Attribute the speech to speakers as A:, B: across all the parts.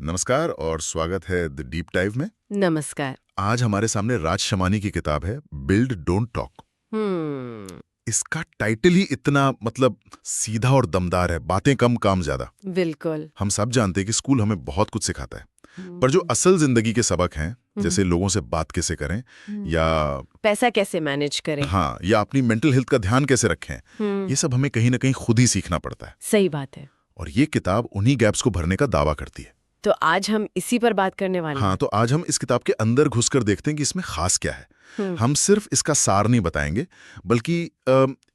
A: नमस्कार और स्वागत है द डीप डाइव में।
B: नमस्कार।
A: आज हमारे सामने राज शमानी की किताब है बिल्ड डोंट टॉक। इसका टाइटल ही इतना सीधा और दमदार है, बातें कम काम ज्यादा।
B: बिल्कुल।
A: हम सब जानते हैं कि स्कूल हमें बहुत कुछ सिखाता है, पर जो असल जिंदगी के सबक हैं, जैसे लोगों से बात कैसे करें या
B: पैसा कैसे मैनेज करें,
A: हाँ, या अपनी मेंटल हेल्थ का ध्यान कैसे रखें, ये सब हमें कहीं ना कहीं खुद ही सीखना पड़ता है।
B: सही बात है।
A: और ये किताब उन्हीं गैप्स को भरने का दावा करती है।
B: तो आज हम इसी पर बात करने वाले हैं।
A: हाँ, तो आज हम इस किताब के अंदर घुसकर देखते हैं कि इसमें खास क्या है। हम सिर्फ इसका सार नहीं बताएंगे, बल्कि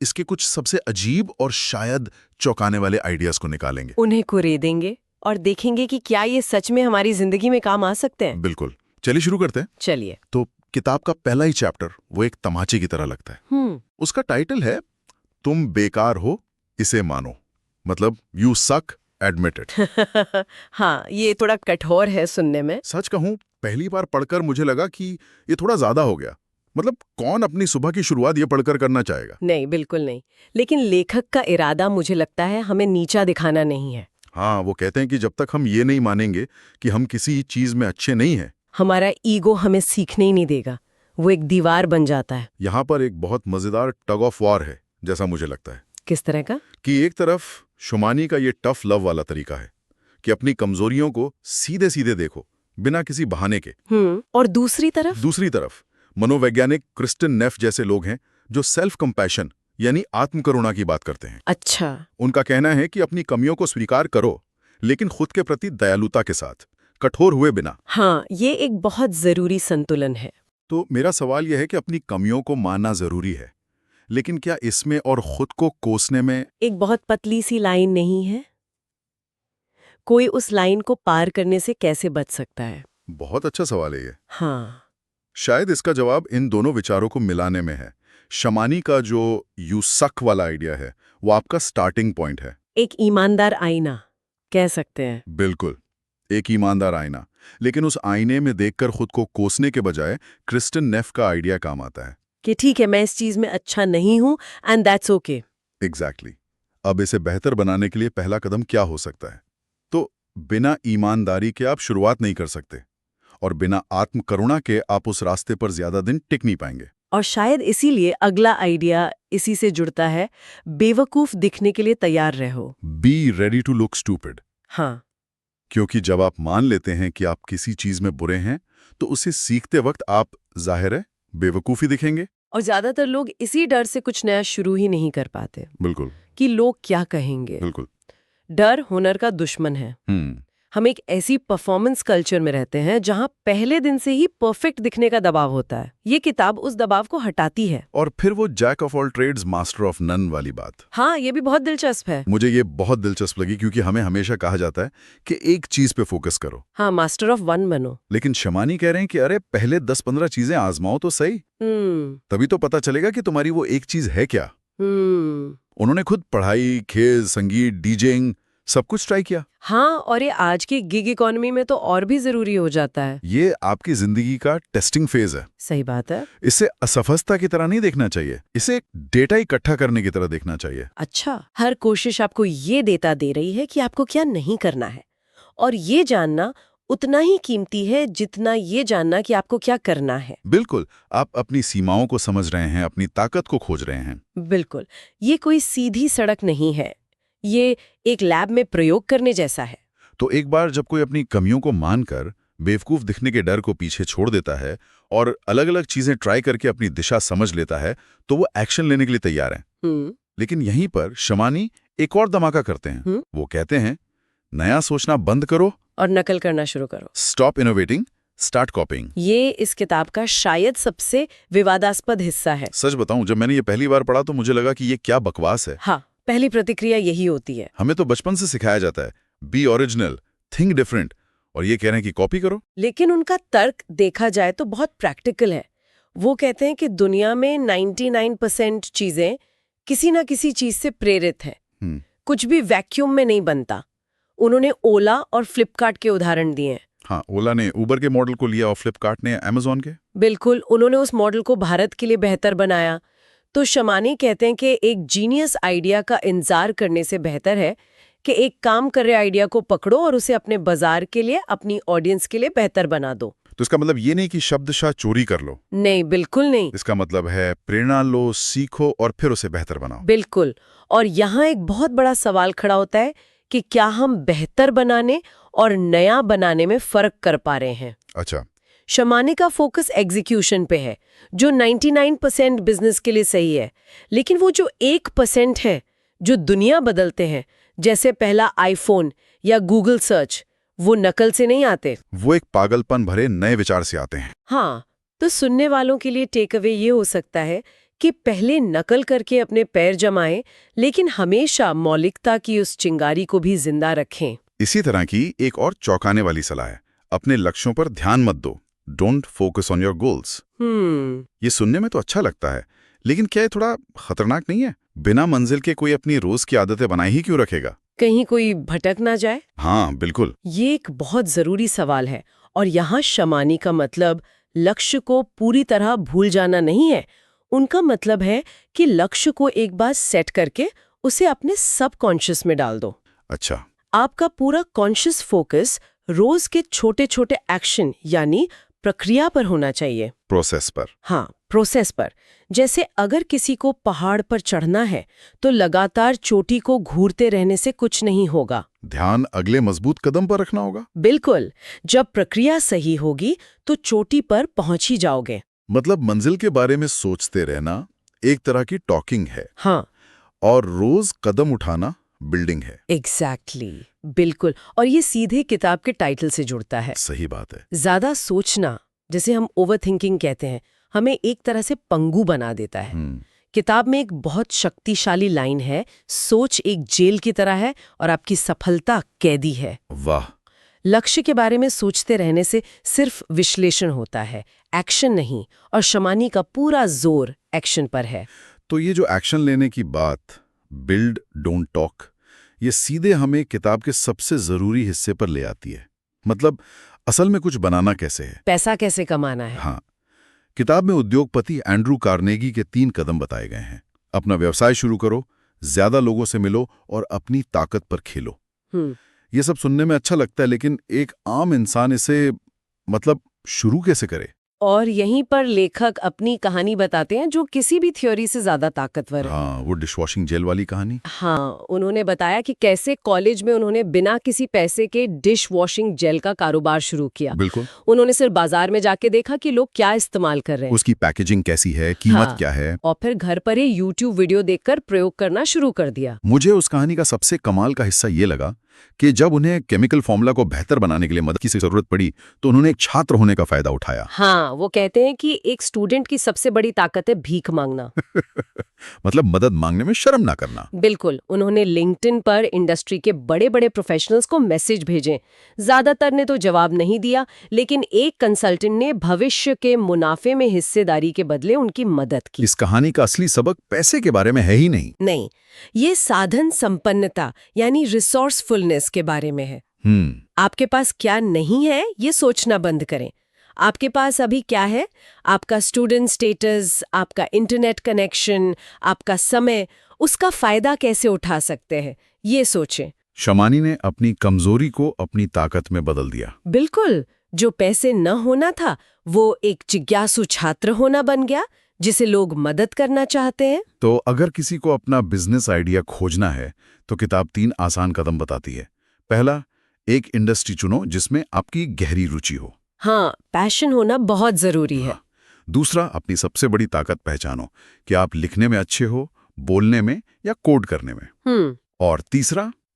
A: इसके कुछ सबसे अजीब और शायद चौंकाने वाले आइडियाज को निकालेंगे,
B: उन्हें कुरेदेंगे और देखेंगे कि क्या ये सच में हमारी जिंदगी में काम आ सकते हैं।
A: बिल्कुल। चलिए शुरू करते हैं।
B: चलिए।
A: तो किताब का पहला ही चैप्टर वो एक तमाचे की तरह लगता है। उसका टाइटल है तुम बेकार हो, इसे मानो। मतलब यू सक, एडमिट इट।
B: हाँ, ये थोड़ा कठोर है सुनने में।
A: सच कहूं, पहली बार पढ़कर मुझे लगा कि ये थोड़ा ज्यादा हो गया। कौन अपनी सुबह की शुरुआत ये पढ़कर करना चाहेगा?
B: नहीं, बिल्कुल नहीं। लेकिन लेखक का इरादा मुझे लगता है हमें नीचा दिखाना नहीं है।
A: हाँ, वो कहते हैं कि जब तक हम ये नहीं मानेंगे कि हम किसी चीज में अच्छे नहीं हैं,
B: हमारा ईगो हमें सीखने ही नहीं देगा, वो एक दीवार बन जाता है।
A: यहाँ पर एक बहुत मजेदार टग ऑफ वॉर है, जैसा मुझे लगता है।
B: किस तरह का?
A: कि एक तरफ शुमानी का ये टफ लव वाला तरीका है कि अपनी कमजोरियों को सीधे सीधे देखो, बिना किसी बहाने के।
B: और दूसरी तरफ
A: मनोवैज्ञानिक क्रिस्टन नेफ जैसे लोग हैं जो सेल्फ कंपैशन यानी आत्मकरुणा की बात करते हैं।
B: अच्छा।
A: उनका कहना है कि अपनी कमियों को स्वीकार करो, लेकिन खुद के प्रति दयालुता के साथ, कठोर हुए बिना।
B: हाँ, ये एक बहुत जरूरी संतुलन है।
A: तो मेरा सवाल यह है कि अपनी कमियों को मानना जरूरी है, लेकिन क्या इसमें और खुद को कोसने में
B: एक बहुत पतली सी लाइन नहीं है? कोई उस लाइन को पार करने से कैसे बच सकता है?
A: बहुत अच्छा सवाल है ये।
B: हाँ।
A: शायद इसका जवाब इन दोनों विचारों को मिलाने में है। शमानी का जो यू सक वाला आइडिया है, वो आपका स्टार्टिंग पॉइंट है।
B: एक ईमानदार आईना कह सकते हैं।
A: बिल्कुल, एक ईमानदार आईना। लेकिन उस आईने में देखकर खुद को कोसने के बजाय क्रिस्टन नेफ का आइडिया काम आता है
B: कि ठीक है, मैं इस चीज में अच्छा नहीं हूं एंड दैट्स ओके।
A: एग्जैक्टली। अब इसे बेहतर बनाने के लिए पहला कदम क्या हो सकता है? तो बिना ईमानदारी के आप शुरुआत नहीं कर सकते, और बिना आत्मकरुणा के आप उस रास्ते पर ज्यादा दिन टिक नहीं पाएंगे।
B: और शायद इसीलिए अगला आइडिया इसी से जुड़ता है, बेवकूफ दिखने के लिए तैयार रहो।
A: Be ready to look stupid.
B: हाँ।
A: क्योंकि जब आप मान लेते हैं कि आप किसी चीज में बुरे हैं, तो उसे सीखते वक्त आप जाहिर है बेवकूफी दिखेंगे।
B: और ज्यादातर लोग इसी डर से कुछ नया शुरू ही नहीं कर पाते।
A: बिल्कुल।
B: कि लोग क्या कहेंगे।
A: बिल्कुल।
B: डर हुनर का दुश्मन है। हम एक ऐसी परफॉर्मेंस कल्चर में रहते हैं जहां पहले दिन से ही परफेक्ट दिखने का दबाव होता है। ये किताब उस दबाव को हटाती है।
A: और फिर वो jack of all trades master of none वाली बात।
B: हाँ, ये भी बहुत दिलचस्प है।
A: मुझे ये बहुत दिलचस्प लगी, क्योंकि हमें हमेशा कहा जाता है कि एक चीज पे फोकस करो।
B: हाँ, मास्टर ऑफ वन बनो।
A: लेकिन शमानी कह रहे हैं कि अरे पहले 10-15 चीजें आजमाओ तो सही, तभी तो पता चलेगा कि तुम्हारी वो एक चीज है क्या। उन्होंने खुद पढ़ाई, खेल, संगीत, डीजेइंग सब कुछ ट्राई किया।
B: हाँ, और ये आज की गिग इकोनॉमी में तो और भी जरूरी हो जाता है।
A: ये आपकी जिंदगी का टेस्टिंग फेज है।
B: सही बात है।
A: इसे असफलता की तरह नहीं देखना चाहिए, इसे डेटा इकट्ठा करने की तरह देखना चाहिए।
B: अच्छा, हर कोशिश आपको ये डेटा दे रही है कि आपको क्या नहीं करना है, और ये जानना उतना ही कीमती है जितना ये जानना कि आपको क्या करना है।
A: बिल्कुल। आप अपनी सीमाओं को समझ रहे हैं, अपनी ताकत को खोज रहे हैं।
B: बिल्कुल। ये कोई सीधी सड़क नहीं है, ये एक लैब में प्रयोग करने जैसा है।
A: तो एक बार जब कोई अपनी कमियों को मानकर बेवकूफ दिखने के डर को पीछे छोड़ देता है और अलग अलग चीजें ट्राई करके अपनी दिशा समझ लेता है, तो वो एक्शन लेने के लिए तैयार है। लेकिन यहीं पर शमानी एक और धमाका करते हैं। वो कहते हैं, नया सोचना बंद करो
B: और नकल करना शुरू करो।
A: Stop innovating, start कॉपिंग।
B: ये इस किताब का शायद सबसे विवादास्पद हिस्सा है।
A: सच बताऊं, जब मैंने ये पहली बार पढ़ा तो मुझे लगा कि ये क्या बकवास है।
B: हाँ, पहली प्रतिक्रिया यही होती है।
A: हमें तो बचपन से सिखाया जाता है, बी ओरिजिनल, थिंक डिफरेंट, और ये कह रहे हैं कि कॉपी करो।
B: लेकिन उनका तर्क देखा जाए तो बहुत प्रैक्टिकल है। वो कहते हैं कि दुनिया में 99% चीजें किसी ना किसी चीज से प्रेरित है। कुछ भी वैक्यूम में नहीं बनता। उन्होंने ओला और फ्लिपकार्ट के उदाहरण दिए हैं।
A: हाँ, ओला ने उबर के मॉडल को लिया और फ्लिपकार्ट ने अमेज़न के।
B: बिल्कुल, उन्होंने उस मॉडल को भारत के लिए बेहतर बनाया। तो शमानी कहते हैं कि एक जीनियस आइडिया का इंतजार करने से बेहतर है कि एक काम कर रहे आइडिया को पकड़ो और उसे अपने बाजार के लिए, अपनी ऑडियंस के लिए बेहतर बना दो।
A: तो इसका मतलब ये नहीं कि शब्दशाह चोरी कर लो।
B: नहीं, बिल्कुल नहीं।
A: इसका मतलब है प्रेरणा लो, सीखो और फिर उसे बेहतर बनाओ।
B: बिल्कुल। और यहाँ एक बहुत बड़ा सवाल खड़ा होता है कि क्या हम बेहतर बनाने और नया बनाने में फर्क कर पा रहे हैं।
A: अच्छा।
B: शमानी का फोकस एग्जीक्यूशन पे है, जो 99% बिजनेस के लिए सही है, लेकिन वो जो 1% है जो दुनिया बदलते हैं, जैसे पहला आईफोन या गूगल सर्च, वो नकल से नहीं आते।
A: वो एक पागलपन भरे नए विचार से आते हैं।
B: हाँ, तो सुनने वालों के लिए टेक अवे ये हो सकता है कि पहले नकल करके अपने पैर जमाएं, लेकिन हमेशा मौलिकता की उस चिंगारी को भी जिंदा रखें।
A: इसी तरह की एक और चौंकाने वाली सलाह है, अपने लक्ष्यों पर ध्यान मत दो। Don't focus on your goals. ये सुनने में तो अच्छा लगता है, लेकिन क्या ये थोड़ा खतरनाक नहीं है? बिना मंजिल के कोई अपनी रोज की आदतें बनाए ही क्यों रखेगा?
B: कहीं कोई भटक ना जाए?
A: हाँ, बिल्कुल।
B: ये एक बहुत जरूरी सवाल है, और यहाँ शमानी का मतलब लक्ष्य को पूरी तरह भूल जाना नहीं है। उनका मतलब है कि लक्ष्य को एक बार सेट करके उसे अपने सबकॉन्शियस में डाल दो।
A: अच्छा।
B: आपका पूरा कॉन्शियस फोकस रोज के छोटे छोटे एक्शन यानी प्रक्रिया पर होना चाहिए।
A: प्रोसेस पर।
B: हाँ, प्रोसेस पर। जैसे अगर किसी को पहाड़ पर चढ़ना है तो लगातार चोटी को घूरते रहने से कुछ नहीं होगा।
A: ध्यान अगले मजबूत कदम पर रखना होगा।
B: बिल्कुल। जब प्रक्रिया सही होगी तो चोटी पर पहुंच ही जाओगे।
A: मतलब मंजिल के बारे में सोचते रहना एक तरह की टॉकिंग है।
B: हाँ,
A: और रोज कदम उठाना बिल्डिंग है।
B: एग्जैक्टली, बिल्कुल। और ये सीधे किताब के टाइटल से जुड़ता है।
A: सही बात है।
B: ज्यादा सोचना, जिसे हम ओवरथिंकिंग कहते हैं, हमें एक तरह से पंगु बना देता है। किताब में एक बहुत शक्तिशाली लाइन है, सोच एक जेल की तरह है और आपकी सफलता कैदी है।
A: वाह।
B: लक्ष्य के बारे में सोचते रहने से सिर्फ विश्लेषण होता है, एक्शन नहीं। और शमानी का पूरा जोर एक्शन पर है।
A: तो ये जो एक्शन लेने की बात, बिल्ड डोंट टॉक, ये सीधे हमें किताब के सबसे जरूरी हिस्से पर ले आती है। मतलब असल में कुछ बनाना कैसे है,
B: पैसा कैसे कमाना है।
A: हाँ, किताब में उद्योगपति एंड्रू कार्नेगी के 3 कदम बताए गए हैं। अपना व्यवसाय शुरू करो, ज्यादा लोगों से मिलो और अपनी ताकत पर खेलो। ये सब सुनने में अच्छा लगता है, लेकिन एक आम इंसान इसे मतलब शुरू कैसे करे?
B: और यहीं पर लेखक अपनी कहानी बताते हैं जो किसी भी थ्योरी से ज्यादा ताकतवर है।
A: हाँ, वो डिशवॉशिंग जेल वाली कहानी।
B: हाँ, उन्होंने बताया कि कैसे कॉलेज में उन्होंने बिना किसी पैसे के डिश वॉशिंग जेल का कारोबार शुरू किया।
A: बिल्कुल।
B: उन्होंने सिर्फ बाजार में जाके देखा कि लोग क्या इस्तेमाल कर रहे हैं,
A: उसकी पैकेजिंग कैसी है, कीमत
B: हाँ,
A: क्या है,
B: और फिर घर पर ही YouTube वीडियो देखकर प्रयोग करना शुरू कर दिया।
A: मुझे उस कहानी का सबसे कमाल का हिस्सा ये लगा कि जब उन्हें केमिकल फॉर्मूला को बेहतर बनाने के लिए मदद की जरूरत पड़ी तो उन्होंने एक छात्र होने का फायदा उठाया।
B: हाँ, वो कहते हैं कि एक स्टूडेंट की सबसे बड़ी ताकत है भीख मांगना।
A: मतलब मदद मांगने में शर्म ना करना।
B: बिल्कुल। उन्होंने लिंक्डइन पर इंडस्ट्री के बड़े बड़े प्रोफेशनल्स को मैसेज भेजे। ज्यादातर ने तो जवाब नहीं दिया, लेकिन एक कंसल्टेंट ने भविष्य के मुनाफे में हिस्सेदारी के बदले उनकी मदद की।
A: इस कहानी का असली सबक पैसे के बारे में है ही नहीं,
B: ये साधन संपन्नता यानी रिसोर्सफुलनेस के बारे में है। आपके पास क्या नहीं है ये सोचना बंद करें। आपके पास अभी क्या है? आपका स्टूडेंट स्टेटस, आपका इंटरनेट कनेक्शन, आपका समय, उसका फायदा कैसे उठा सकते हैं, ये सोचें।
A: शमानी ने अपनी कमजोरी को अपनी ताकत में बदल दिया।
B: बिल्कुल। जो पैसे न होना था वो एक जिज्ञासु छात्र होना बन गया जिसे लोग मदद करना चाहते हैं।
A: तो अगर किसी को अपना बिजनेस आइडिया खोजना है तो किताब 3 आसान कदम बताती है। पहला, एक इंडस्ट्री चुनो जिसमें आपकी गहरी रुचि हो।
B: हाँ, पैशन होना बहुत जरूरी है।
A: दूसरा, अपनी सबसे बड़ी ताकत पहचानो कि आप लिखने में अच्छे हो, बोलने में या कोड करने में। और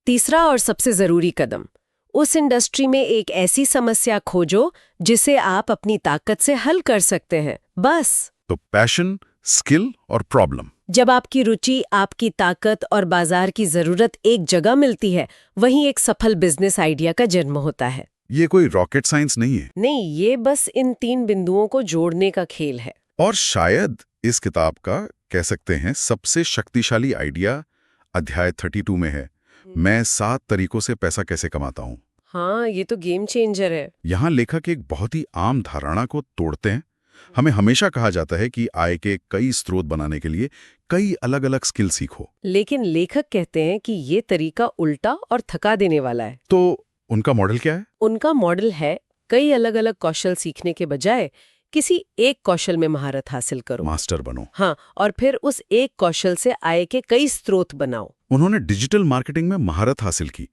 A: तीसरा
B: और सबसे जरूरी कदम, उस इंडस्ट्री में एक ऐसी समस्या खोजो जिसे आप अपनी ताकत से हल कर सकते हैं। बस।
A: तो पैशन, स्किल और प्रॉब्लम।
B: जब आपकी रुचि, आपकी ताकत और बाजार की जरूरत एक जगह मिलती है, वहीं एक सफल बिजनेस आइडिया का जन्म होता है।
A: ये कोई रॉकेट साइंस नहीं है।
B: नहीं, ये बस इन 3 बिंदुओं को जोड़ने का खेल है।
A: और शायद इस किताब का कह सकते हैं सबसे शक्तिशाली आइडिया अध्याय 32 में है। मैं 7 तरीकों से पैसा कैसे कमाता हूँ।
B: हाँ, ये तो गेम चेंजर है।
A: यहाँ लेखक एक बहुत ही आम धारणा को तोड़ते हैं हमें हमेशा कहा जाता है कि आय के कई स्रोत बनाने के लिए कई अलग-अलग स्किल सीखो।
B: लेकिन लेखक कहते हैं कि ये तरीका उल्टा और थका देने वाला है।
A: तो उनका मॉडल क्या है?
B: उनका मॉडल है कई अलग-अलग कौशल सीखने के बजाय किसी एक कौशल में महारत हासिल करो।
A: मास्टर बनो।
B: हाँ, और फिर उस एक कौशल से आय के कई स्रोत बनाओ।
A: उन्होंने डिजिटल मार्केटिंग में महारत हासिल की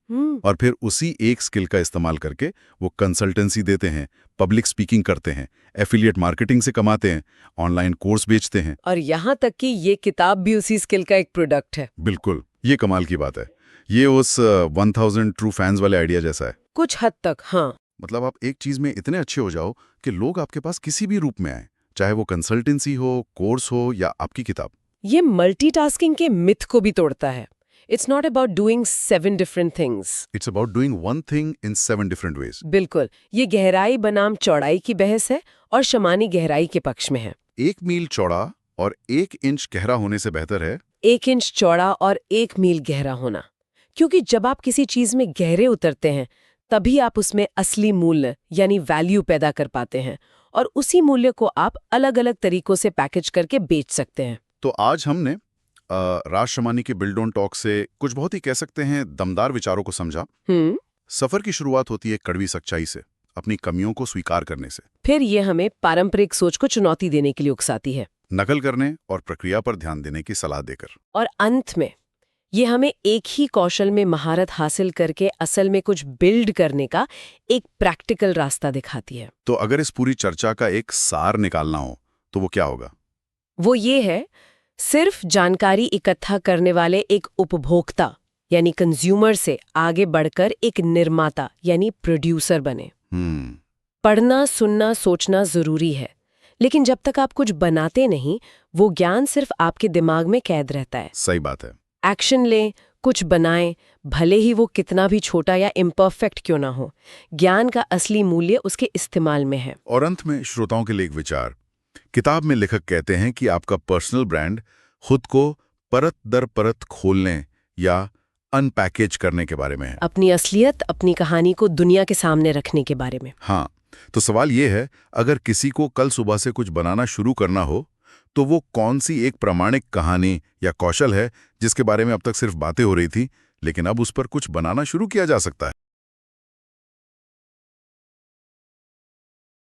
A: और फिर उसी एक स्किल का इस्तेमाल करके वो कंसल्टेंसी देते हैं, पब्लिक स्पीकिंग करते हैं, एफिलिएट मार्केटिंग से कमाते हैं, ऑनलाइन कोर्स बेचते हैं।
B: और यहाँ तक कि ये किताब भी उसी स्किल का एक प्रोडक्ट है।
A: बिल्कुल, ये कमाल की बात है। ये उस 1000 ट्रू फैंस वाले आइडिया जैसा है।
B: कुछ हद तक, हाँ।
A: मतलब आप एक चीज में इतने अच्छे हो जाओ कि लोग आपके पास किसी भी रूप में आए, चाहे वो कंसल्टेंसी हो, कोर्स हो या आपकी किताब।
B: ये मल्टीटास्किंग के मिथ को भी तोड़ता है। It's not about doing 7 different things.
A: It's about doing one thing in 7 different ways.
B: बिल्कुल, ये गहराई बनाम चौड़ाई की बहस है और शमानी गहराई के पक्ष में है।
A: 1 मील चौड़ा और 1 इंच गहरा होने से बेहतर है
B: 1 इंच चौड़ा और 1 मील गहरा होना। क्योंकि जब आप किसी चीज में गहरे उतरते हैं, तभी आप उसमें असली मूल्य यानी वैल्यू पैदा कर पाते हैं और उसी मूल्य को आप अलग-अलग तरीकों से पैकेज करके बेच सकते हैं।
A: तो आज हमने राज शमानी के बिल्ड ऑन टॉक से कुछ बहुत ही कह सकते हैं दमदार विचारों को समझा। सफर की शुरुआत होती है कड़वी सच्चाई से, अपनी कमियों को स्वीकार करने से।
B: फिर ये हमें पारंपरिक सोच को चुनौती देने के लिए उकसाती है,
A: नकल करने और प्रक्रिया पर ध्यान देने की सलाह देकर।
B: और अंत में ये हमें एक ही कौशल में महारत हासिल करके असल में कुछ बिल्ड करने का एक प्रैक्टिकल रास्ता दिखाती है।
A: तो अगर इस पूरी चर्चा का एक सार निकालना हो तो वो क्या होगा?
B: वो ये है, सिर्फ जानकारी इकट्ठा करने वाले एक उपभोक्ता यानी कंज्यूमर से आगे बढ़कर एक निर्माता यानी प्रोड्यूसर बने। पढ़ना, सुनना, सोचना जरूरी है, लेकिन जब तक आप कुछ बनाते नहीं, वो ज्ञान सिर्फ आपके दिमाग में कैद रहता है।
A: सही बात है।
B: एक्शन लें, कुछ बनाएं, भले ही वो कितना भी छोटा या इम्परफेक्ट क्यों ना हो। ज्ञान का असली मूल्य उसके इस्तेमाल में है।
A: और अंत में श्रोताओं के लिए एक विचार। किताब में लेखक कहते हैं कि आपका पर्सनल ब्रांड खुद को परत दर परत खोलने या अनपैकेज करने के बारे में है।
B: अपनी असलियत, अपनी कहानी को दुनिया के सामने रखने के बारे में।
A: हाँ, तो सवाल ये है, अगर किसी को कल सुबह से कुछ बनाना शुरू करना हो तो वो कौन सी एक प्रामाणिक कहानी या कौशल है जिसके बारे में अब तक सिर्फ बातें हो रही थी, लेकिन अब उस पर कुछ बनाना शुरू किया जा सकता है?